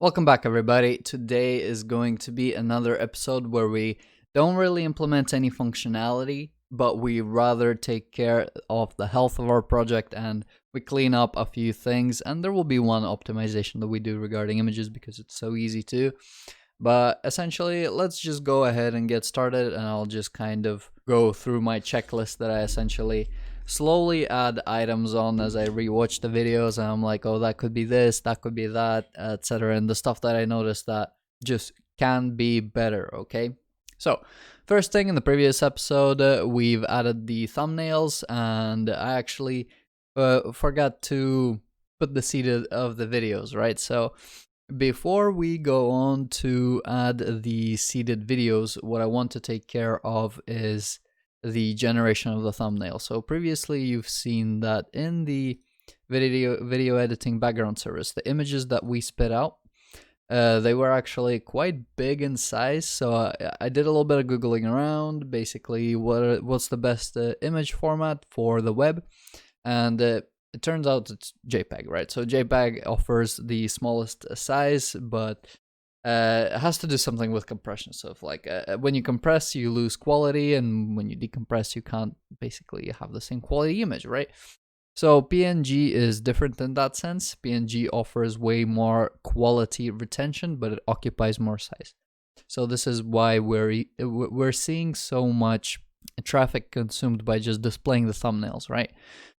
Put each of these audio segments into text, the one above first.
Welcome back, everybody. Today is going to be another episode where we don't really implement any functionality, but we rather take care of the health of our project and we clean up a few things. And there will be one optimization that we do regarding images because it's so easy to. But essentially, let's just go ahead and get started, and I'll just kind of go through my checklist that I essentially slowly add items on as I rewatch the videos, and I'm like, oh, that could be this, that could be that, etc. And the stuff that I noticed that just can be better, okay? So, first thing, in the previous episode, we've added the thumbnails, and I actually forgot to put the seed of the videos, right? So, before we go on to add the seeded videos, what I want to take care of is the generation of the thumbnail. So previously you've seen that in the video editing background service, the images that we spit out, they were actually quite big in size. So I did a little bit of Googling around, basically what's the best image format for the web, and it turns out it's JPEG, right? So JPEG offers the smallest size, but it has to do something with compression. So if when you compress, you lose quality, and when you decompress, you can't basically have the same quality image, right? So PNG is different in that sense. PNG offers way more quality retention, but it occupies more size. So this is why we're seeing so much traffic consumed by just displaying the thumbnails, right?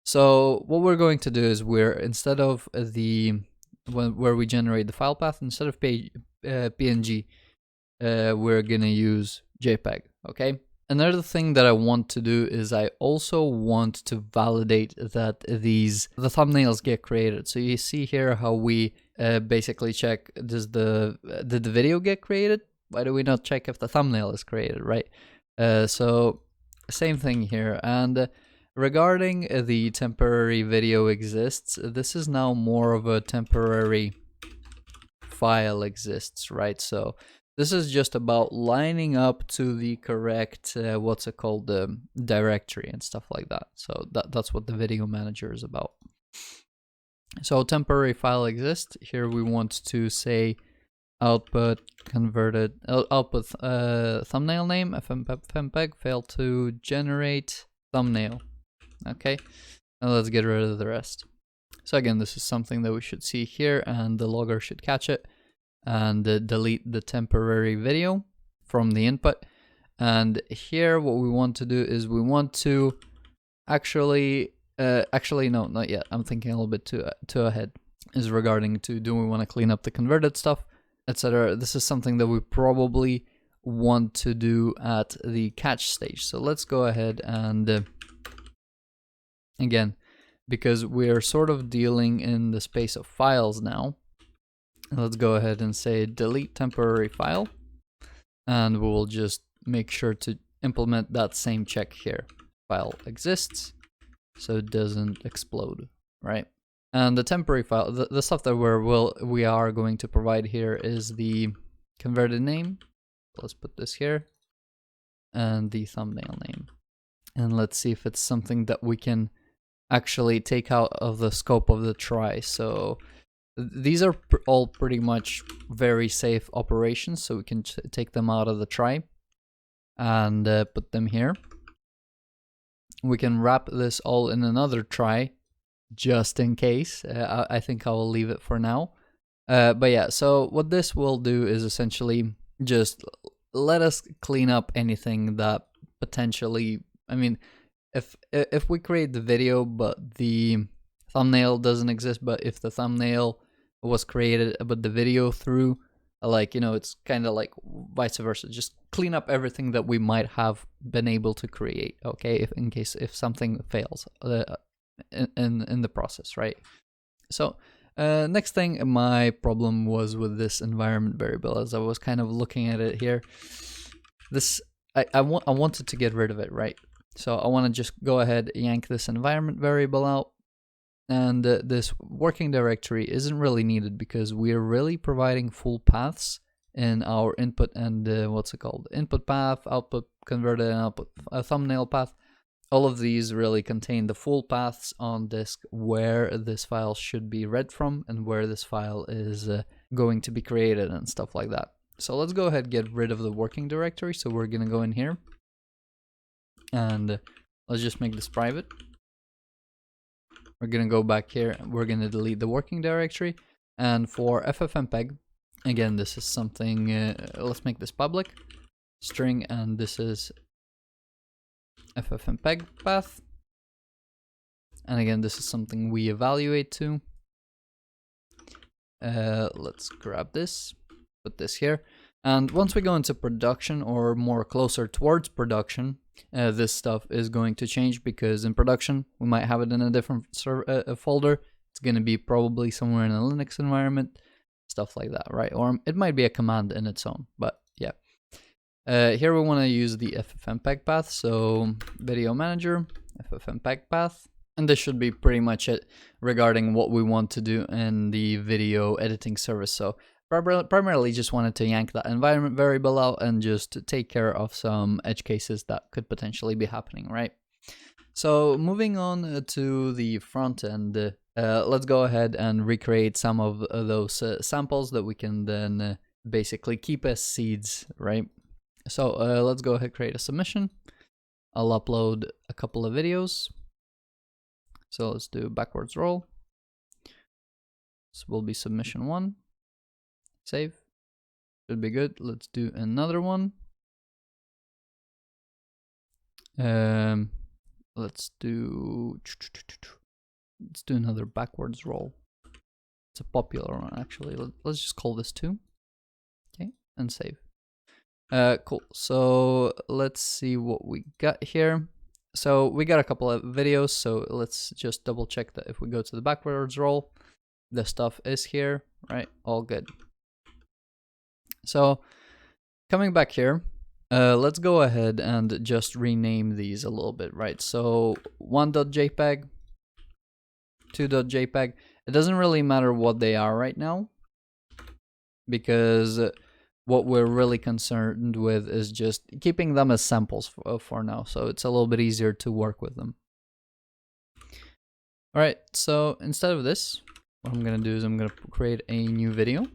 So what we're going to do is instead of where we generate the file path, instead of PNG, we're gonna use JPEG, okay? Another thing that I want to do is I also want to validate that the thumbnails get created. So you see here how we basically check, did the video get created? Why do we not check if the thumbnail is created, right? So same thing here. And regarding the temporary video exists, this is now more of a temporary file exists, right? So this is just about lining up to the correct, directory and stuff like that. So that's what the video manager is about. So temporary file exists. Here we want to say output converted, output thumbnail name, fmpeg failed to generate thumbnail. Okay, now let's get rid of the rest. So again, this is something that we should see here, and the logger should catch it and delete the temporary video from the input. And here what we want to do is we want to actually no, not yet, I'm thinking a little bit too ahead, is regarding to, do we want to clean up the converted stuff, etc. This is something that we probably want to do at the catch stage. So let's go ahead and again, because we're sort of dealing in the space of files now, let's go ahead and say delete temporary file, and we will just make sure to implement that same check here. File exists, so it doesn't explode, right? And the temporary file, the stuff that we are going to provide here is the converted name. Let's put this here, and the thumbnail name. And let's see if it's something that we can actually take out of the scope of the try. So these are all pretty much very safe operations, so we can take them out of the try and put them here. We can wrap this all in another try just in case. I think I will leave it for now. But yeah, so what this will do is essentially just let us clean up anything that potentially, I mean, if we create the video but the thumbnail doesn't exist, but if the thumbnail was created but the video through, it's kind of like vice versa. Just clean up everything that we might have been able to create, okay, if something fails in the process, right? So next thing, my problem was with this environment variable. As I was kind of looking at it here, this I wanted to get rid of it, right? So I want to just go ahead, yank this environment variable out, and this working directory isn't really needed because we're really providing full paths in our input and input path, output converted, and output thumbnail path. All of these really contain the full paths on disk where this file should be read from and where this file is going to be created and stuff like that. So let's go ahead and get rid of the working directory. So we're going to go in here and let's just make this private. We're going to go back here. We're going to delete the working directory. And for ffmpeg, again, this is something, let's make this public string, and this is ffmpeg path. And again, this is something we evaluate to. Let's grab this, put this here. And once we go into production, or more closer towards production, this stuff is going to change, because in production, we might have it in a different folder. It's going to be probably somewhere in a Linux environment, stuff like that, right? Or it might be a command in its own, but yeah. Here we want to use the ffmpeg path, so video manager, ffmpeg path. And this should be pretty much it regarding what we want to do in the video editing service. So primarily just wanted to yank that environment variable out and just take care of some edge cases that could potentially be happening, right? So moving on to the front end, let's go ahead and recreate some of those samples that we can then basically keep as seeds, right? So let's go ahead and create a submission. I'll upload a couple of videos. So let's do backwards roll. This will be submission 1. Save. Should be good. Let's do another one. Let's do another backwards roll. It's a popular one, actually. Let's just call this 2. Okay, and save. Cool. So let's see what we got here. So we got a couple of videos, so let's just double check that if we go to the backwards roll, the stuff is here, right? All good. So coming back here, let's go ahead and just rename these a little bit, right? So 1.jpg, 2.jpg, it doesn't really matter what they are right now, because what we're really concerned with is just keeping them as samples for now, so it's a little bit easier to work with them. All right, so instead of this, what I'm gonna do is I'm gonna create a new video,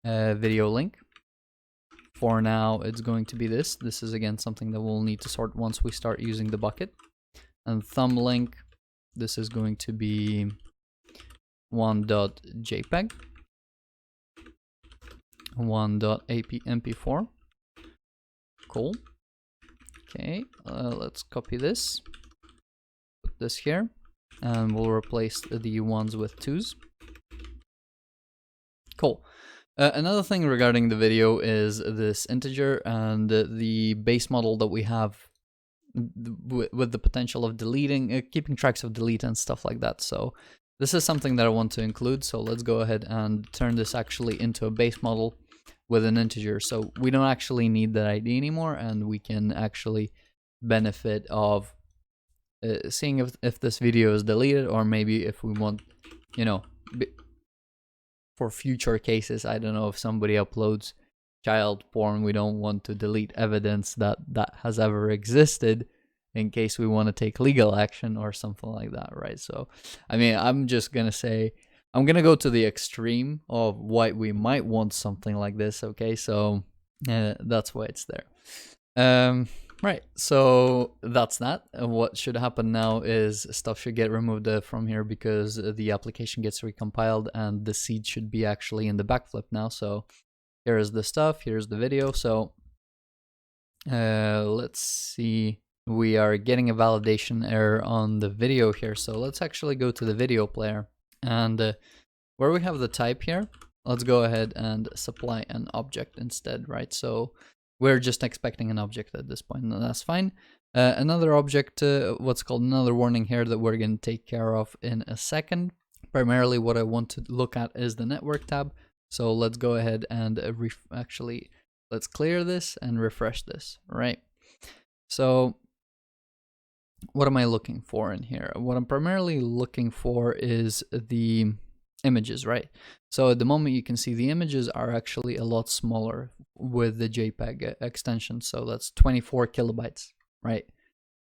video link. For now, it's going to be this. This is again something that we'll need to sort once we start using the bucket. And thumb link, this is going to be 1.jpg. 1.mp4. Cool. Okay, let's copy this, put this here, and we'll replace the ones with 2s. Cool. Another thing regarding the video is this integer and the base model that we have with the potential of deleting, keeping tracks of delete and stuff like that. So this is something that I want to include. So let's go ahead and turn this actually into a base model with an integer. So we don't actually need that ID anymore, and we can actually benefit of seeing if this video is deleted, or maybe if we want, you know, for future cases, I don't know, if somebody uploads child porn, we don't want to delete evidence that has ever existed in case we want to take legal action or something like that, right? So, I mean, I'm just gonna say, I'm gonna go to the extreme of why we might want something like this, okay? So, that's why it's there. Right, so that's that. What should happen now is stuff should get removed from here, because the application gets recompiled and the seed should be actually in the backflip now. So here is the stuff, here's the video. So let's see, we are getting a validation error on the video here. So let's actually go to the video player, and where we have the type here, let's go ahead and supply an object instead, right? So we're just expecting an object at this point, and that's fine. Another object, what's called another warning here that we're going to take care of in a second. Primarily what I want to look at is the network tab. So let's go ahead and actually, let's clear this and refresh this, right? So what am I looking for in here? What I'm primarily looking for is the images, right? So at the moment you can see the images are actually a lot smaller with the JPEG extension. So that's 24 kilobytes, right?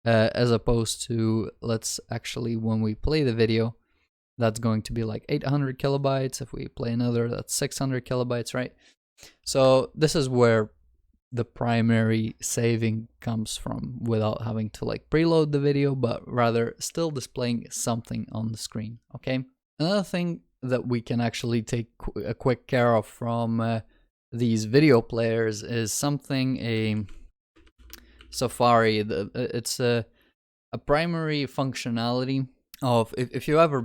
As opposed to, let's actually, when we play the video, that's going to be like 800 kilobytes. If we play another, that's 600 kilobytes, right? So this is where the primary saving comes from, without having to like preload the video, but rather still displaying something on the screen, okay? Another thing that we can actually take a quick care of from these video players is something a Safari. It's a primary functionality of if you ever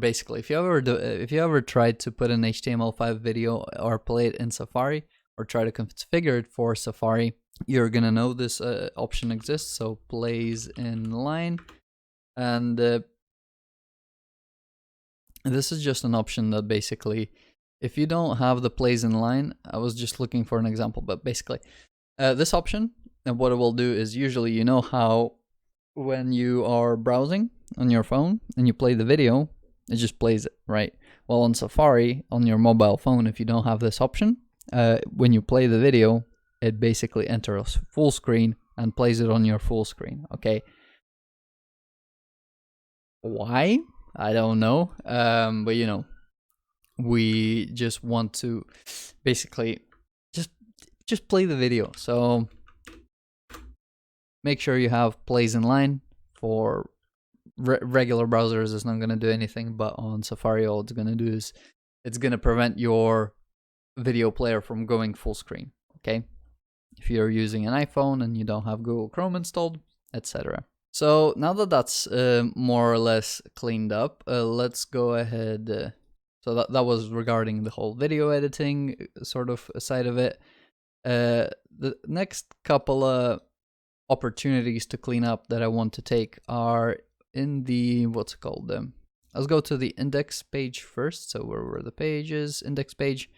tried to put an HTML5 video or play it in Safari, or try to configure it for Safari, you're gonna know this option exists. So plays in line, and this is just an option that basically, if you don't have the plays in line, I was just looking for an example, but basically this option, and what it will do is, usually, you know how when you are browsing on your phone and you play the video, it just plays it, right? Well, on Safari, on your mobile phone, if you don't have this option, when you play the video, it basically enters full screen and plays it on your full screen, okay? Why? I don't know, but you know, we just want to basically just play the video. So make sure you have plays in line. For regular browsers, it's not going to do anything, but on Safari, all it's going to do is it's going to prevent your video player from going full screen, okay? If you're using an iPhone and you don't have Google Chrome installed, etc. So now that that's more or less cleaned up, let's go ahead. So that was regarding the whole video editing sort of side of it. The next couple of opportunities to clean up that I want to take are in the, what's it called? Let's go to the index page first. So where were the pages? Index page.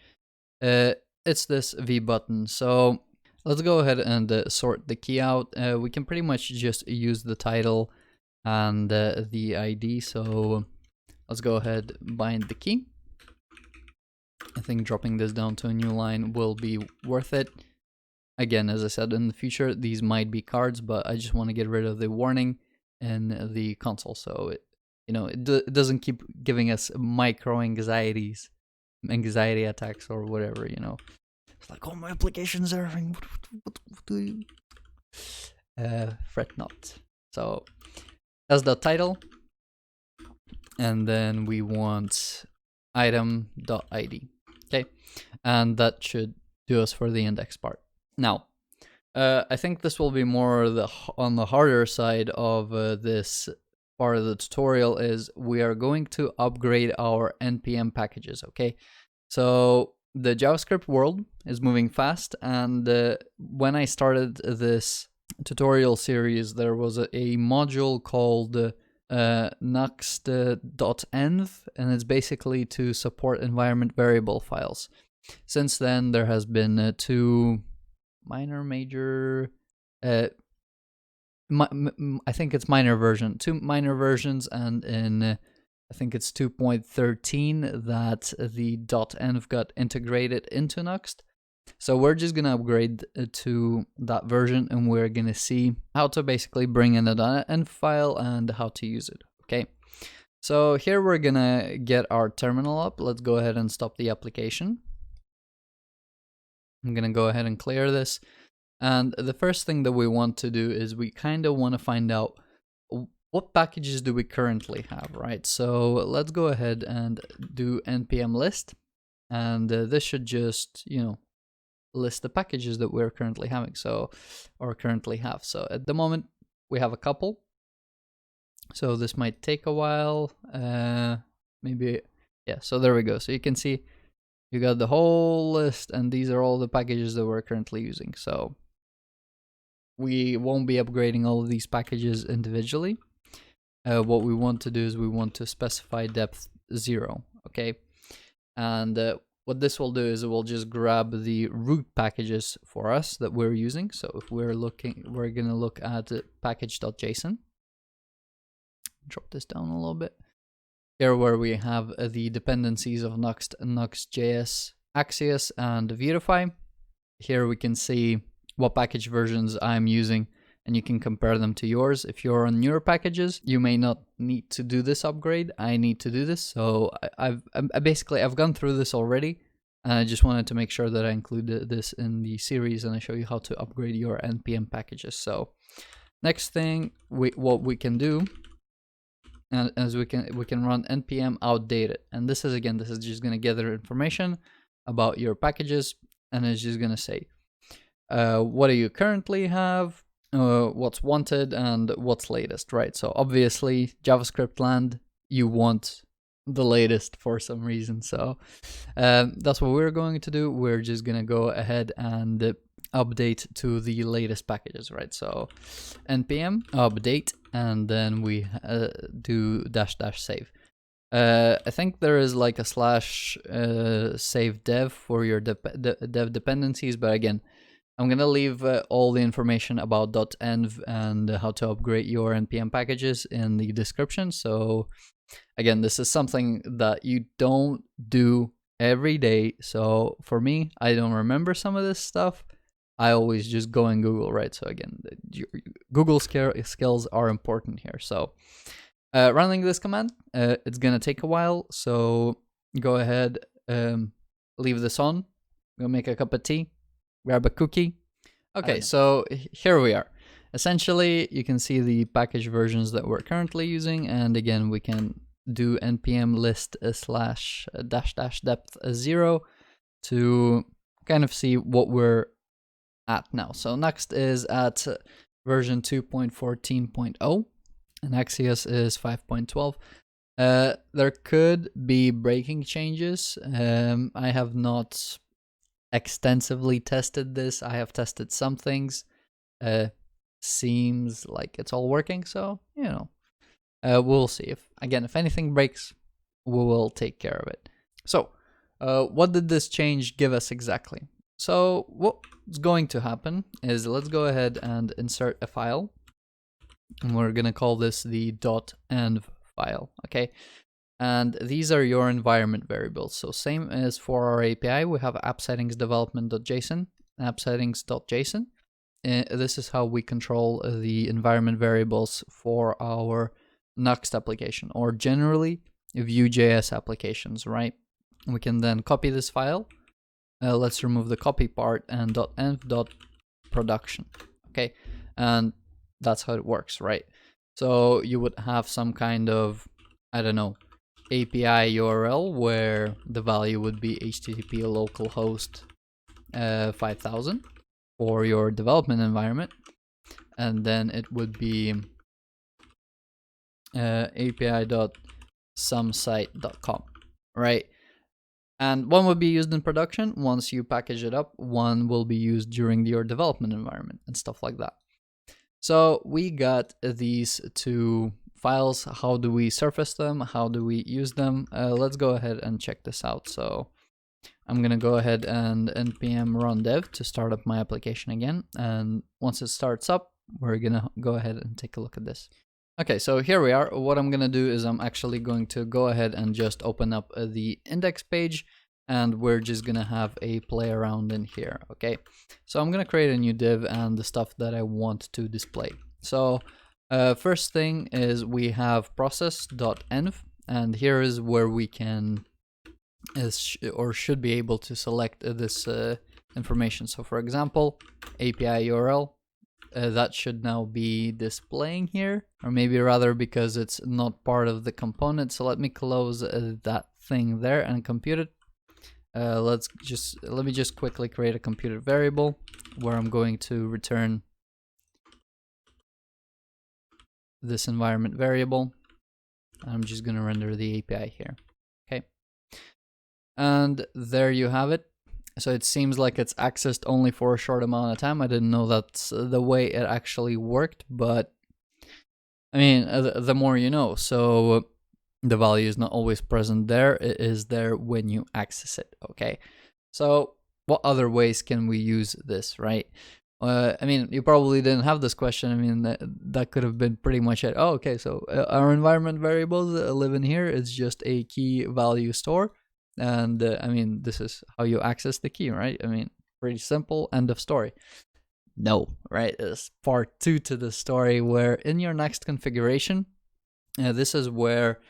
It's this V button. So let's go ahead and sort the key out. We can pretty much just use the title and the ID. So let's go ahead, bind the key. I think dropping this down to a new line will be worth it. Again, as I said, in the future, these might be cards, but I just want to get rid of the warning in the console, so it doesn't keep giving us anxiety attacks or whatever. It's like, oh, my application's erroring. What do you? Fret not. So that's the title, and then we want item.id. Okay, and that should do us for the index part. Now, I think this will be more on the harder side of this part of the tutorial. Is we are going to upgrade our npm packages. Okay, so the JavaScript world is moving fast, and when I started this tutorial series, there was a module called Nuxt.env, and it's basically to support environment variable files. Since then, there has been two major I think it's two minor versions, and in I think it's 2.13 that the .env got integrated into Nuxt. So we're just gonna upgrade to that version, and we're gonna see how to basically bring in an .env file and how to use it. Okay, so here we're gonna get our terminal up. Let's go ahead and stop the application. I'm gonna go ahead and clear this, and the first thing that we want to do is we kind of want to find out what packages do we currently have, right? So let's go ahead and do npm list, and this should just list the packages that we're currently having, or currently have. So at the moment we have a couple, so this might take a while, maybe, yeah. So there we go. So you can see you got the whole list, and these are all the packages that we're currently using. So we won't be upgrading all of these packages individually. What we want to do is we want to specify depth 0, okay? And what this will do is it will just grab the root packages for us that we're using. So if we're gonna look at package.json. Drop this down a little bit. Here where we have the dependencies of Nuxt, Nuxtjs, Axios, and Verify. Here we can see what package versions I'm using and you can compare them to yours. If you're on newer packages, you may not need to do this upgrade. I need to do this, so I've gone through this already, and I just wanted to make sure that I included this in the series and I show you how to upgrade your npm packages. So next thing, what we can do, and as we can run npm outdated, and this is just going to gather information about your packages, and it's just going to say what do you currently have, what's wanted, and what's latest, right? So obviously JavaScript land, you want the latest for some reason, so that's what we're going to do. We're just gonna go ahead and update to the latest packages, right? So npm update, and then we do -- save. I think there is like a / save dev for your dev dependencies, but again, I'm gonna leave all the information about .env and how to upgrade your npm packages in the description. So again, this is something that you don't do every day. So for me, I don't remember some of this stuff. I always just go and Google, right? So again, Google skills are important here. So running this command, it's gonna take a while. So go ahead, leave this on, go make a cup of tea, grab a cookie. Okay, so here we are. Essentially, you can see the package versions that we're currently using, and again, we can do npm list / depth 0 to kind of see what we're at now. So Nuxt is at version 2.14.0, and Axios is 5.12. There could be breaking changes. I have not extensively tested this. I have tested some things. Seems like it's all working, so we'll see. If anything breaks, we will take care of it. So what did this change give us exactly? So what's going to happen is, let's go ahead and insert a file, and we're gonna call this the .env file. Okay, and these are your environment variables. So same as for our API, we have app settings development.json, app settings.json. This is how we control the environment variables for our Nuxt application, or generally Vue.js applications, right? We can then copy this file. Let's remove the copy part, and .env.production. Okay, and that's how it works, right? So you would have some kind of, I don't know, API URL where the value would be HTTP localhost 5000 for your development environment, and then it would be api.somesite.com, right? And one would be used in production once you package it up. One will be used during your development environment and stuff like that. So we got these two files. How do we surface them? How do we use them? Let's go ahead and check this out. So I'm gonna go ahead and npm run dev to start up my application again. And once it starts up, we're gonna go ahead and take a look at this. Okay, so here we are. What I'm gonna do is I'm actually going to go ahead and just open up the index page, and we're just gonna have a play around in here. Okay, so I'm gonna create a new div and the stuff that I want to display. So first thing is we have process.env, and here is where we can or should be able to select this information. So for example, API URL, that should now be displaying here, or maybe rather because it's not part of the component. So let me close that thing there and compute it. Let me just quickly create a computed variable where I'm going to return this environment variable. I'm just going to render the API here. Okay, and there you have it. So it seems like it's accessed only for a short amount of time. I didn't know that's the way it actually worked, but I mean, the more you know. So the value is not always present there. It is there when you access it. Okay, so what other ways can we use this, right? I mean, you probably didn't have this question. I mean, that could have been pretty much it. Oh, okay, so our environment variables live in here. It's just a key value store. And I mean, this is how you access the key, right? I mean, pretty simple, end of story. No, right? It's part 2 to the story, where in your next configuration, this is where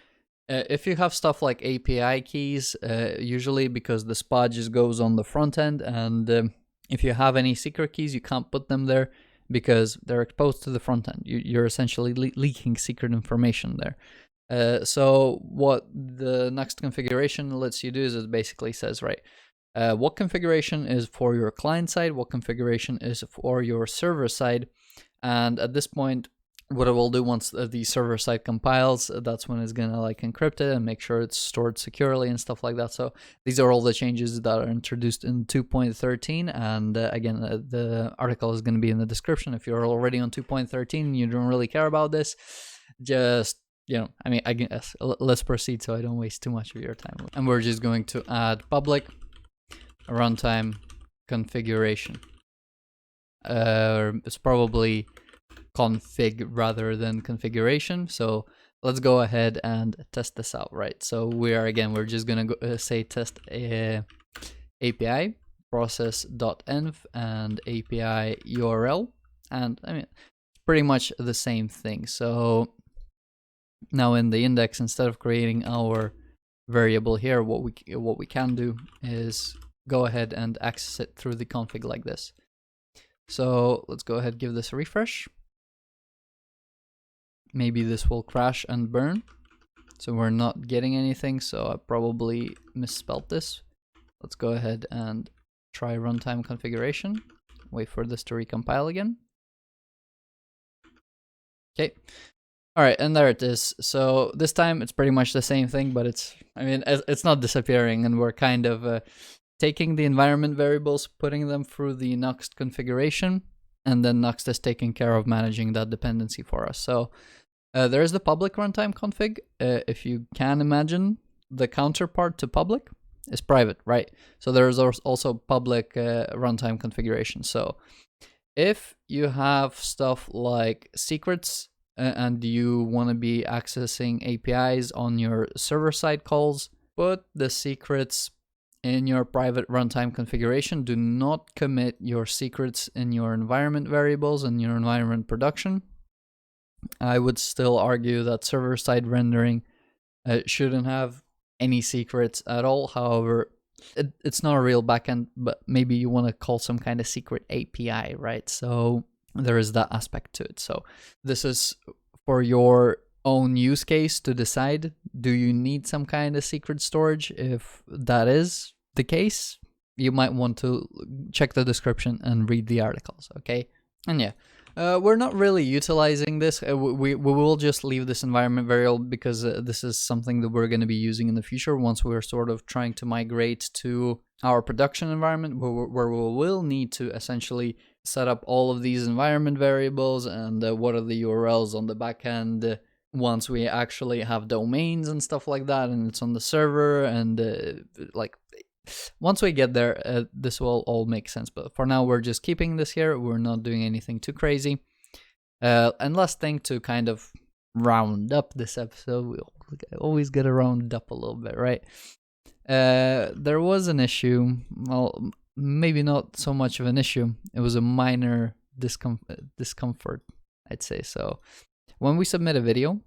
if you have stuff like API keys, usually because the spot just goes on the front end, and if you have any secret keys, you can't put them there because they're exposed to the front end. You're essentially leaking secret information there. So what the next configuration lets you do is it basically says, right, what configuration is for your client side, what configuration is for your server side, and at this point, what it will do once the server side compiles, that's when it's gonna like encrypt it and make sure it's stored securely and stuff like that. So these are all the changes that are introduced in 2.13, and again, the article is gonna be in the description. If you're already on 2.13 and you don't really care about this, just, you know, I mean, I guess let's proceed so I don't waste too much of your time. And we're just going to add public runtime configuration. It's probably config rather than configuration. So let's go ahead and test this out, right? So we're just gonna say test API process.env and API URL, and I mean, it's pretty much the same thing. So now in the index, instead of creating our variable here, what we can do is go ahead and access it through the config like this. So let's go ahead, give this a refresh. Maybe this will crash and burn. So we're not getting anything, so I probably misspelled this. Let's go ahead and try runtime configuration. Wait for this to recompile again. Okay. All right, and there it is. So this time it's pretty much the same thing, but it's not disappearing, and we're kind of taking the environment variables, putting them through the Nuxt configuration, and then Nuxt is taking care of managing that dependency for us. So there's the public runtime config. If you can imagine, the counterpart to public is private, right? So there's also public runtime configuration. So if you have stuff like secrets and you want to be accessing APIs on your server-side calls, put the secrets in your private runtime configuration. Do not commit your secrets in your environment variables and your environment production. I would still argue that server-side rendering shouldn't have any secrets at all. However, it's not a real backend, but maybe you want to call some kind of secret API, right? So there is that aspect to it. So this is for your own use case to decide, do you need some kind of secret storage? If that is the case, you might want to check the description and read the articles, okay? And yeah, we're not really utilizing this. We will just leave this environment variable because this is something that we're going to be using in the future once we're sort of trying to migrate to our production environment, where we will need to essentially set up all of these environment variables and what are the URLs on the back end once we actually have domains and stuff like that, and it's on the server, and like once we get there, this will all make sense. But for now, we're just keeping this here. We're not doing anything too crazy. And last thing to kind of round up this episode, we always get to round up a little bit, right? There was an issue. Well, maybe not so much of an issue. It was a minor discomfort, I'd say. So when we submit a video,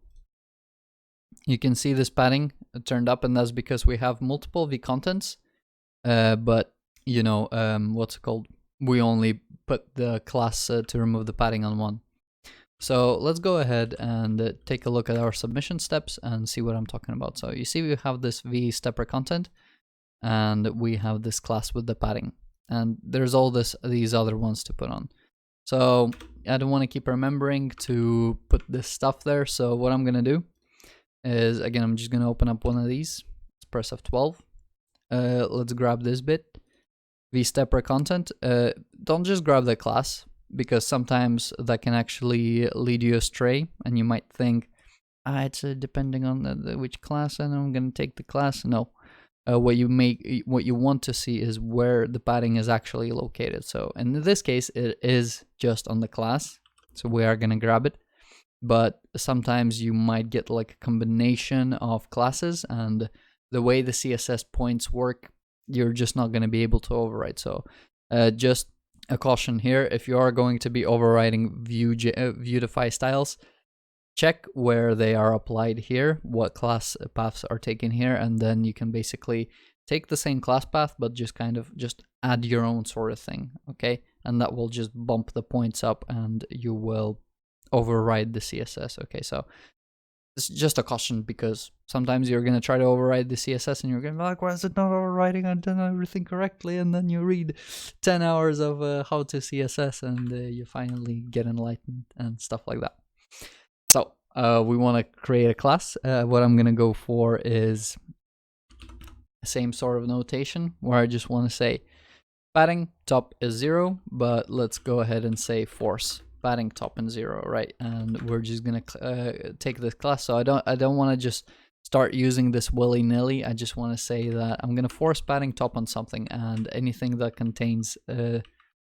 you can see this padding turned up, and that's because we have multiple v-contents. But you know, what's it called? We only put the class to remove the padding on one. So let's go ahead and take a look at our submission steps and see what I'm talking about. So you see we have this v stepper content, and we have this class with the padding, and there's all these other ones to put on. So I don't want to keep remembering to put this stuff there. So what I'm gonna do is, again, I'm just gonna open up one of these. Let's press F12. Let's grab this bit, vstepper content. Don't just grab the class, because sometimes that can actually lead you astray, and you might think, it's depending on which class, and I'm gonna take the class. No, what you want to see is where the padding is actually located. So in this case, it is just on the class, so we are gonna grab it. But sometimes you might get like a combination of classes, and the way the CSS points work, you're just not going to be able to override. So just a caution here, if you are going to be overriding Vuetify styles, check where they are applied here, what class paths are taken here, and then you can basically take the same class path, but just kind of just add your own sort of thing, okay? And that will just bump the points up and you will override the CSS, okay? So it's just a caution, because sometimes you're going to try to override the CSS and you're going to be like, why is it not overriding? I've done everything correctly. And then you read 10 hours of how to CSS and you finally get enlightened and stuff like that. So we want to create a class. What I'm going to go for is the same sort of notation where I just want to say padding top is 0, but let's go ahead and say force padding top and 0, right? And we're just gonna take this class. So I don't want to just start using this willy-nilly. I just want to say that I'm gonna force padding top on something, and anything that contains the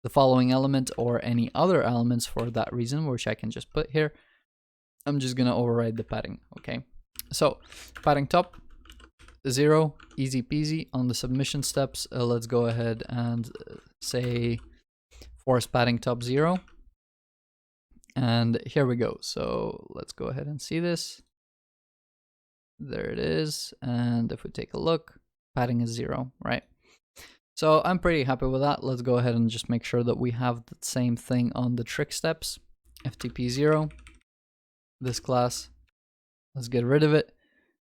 following element or any other elements for that reason, which I can just put here, I'm just gonna override the padding. Okay, so padding top 0, easy peasy. On the submission steps, let's go ahead and say force padding top 0. And here we go. So let's go ahead and see this. There it is. And if we take a look, padding is 0, right? So I'm pretty happy with that. Let's go ahead and just make sure that we have the same thing on the trick steps. FTP 0, this class, let's get rid of it.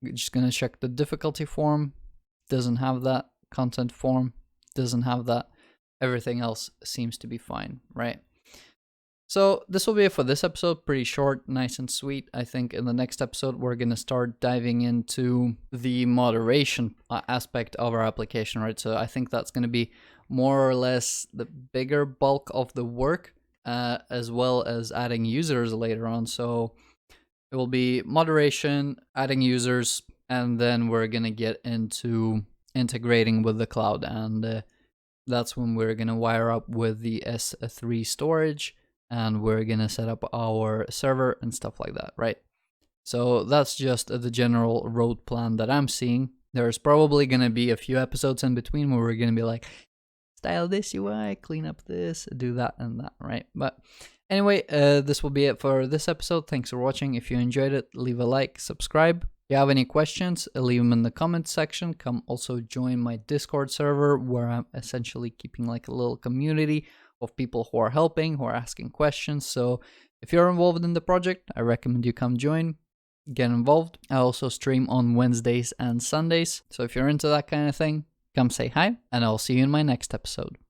We're just gonna check the difficulty form, doesn't have that. Content form, doesn't have that. Everything else seems to be fine, right? So this will be it for this episode. Pretty short, nice and sweet. I think in the next episode, we're going to start diving into the moderation aspect of our application, right? So I think that's going to be more or less the bigger bulk of the work, as well as adding users later on. So it will be moderation, adding users, and then we're going to get into integrating with the cloud. And that's when we're going to wire up with the S3 storage. And we're going to set up our server and stuff like that, right? So that's just the general road plan that I'm seeing. There's probably going to be a few episodes in between where we're going to be like, style this UI, clean up this, do that and that, right? But anyway, this will be it for this episode. Thanks for watching. If you enjoyed it, leave a like, subscribe. If you have any questions, leave them in the comments section. Come also join my Discord server, where I'm essentially keeping like a little community of people who are helping, who are asking questions. So if you're involved in the project, I recommend you come join, get involved. I also stream on Wednesdays and Sundays. So if you're into that kind of thing, come say hi, and I'll see you in my next episode.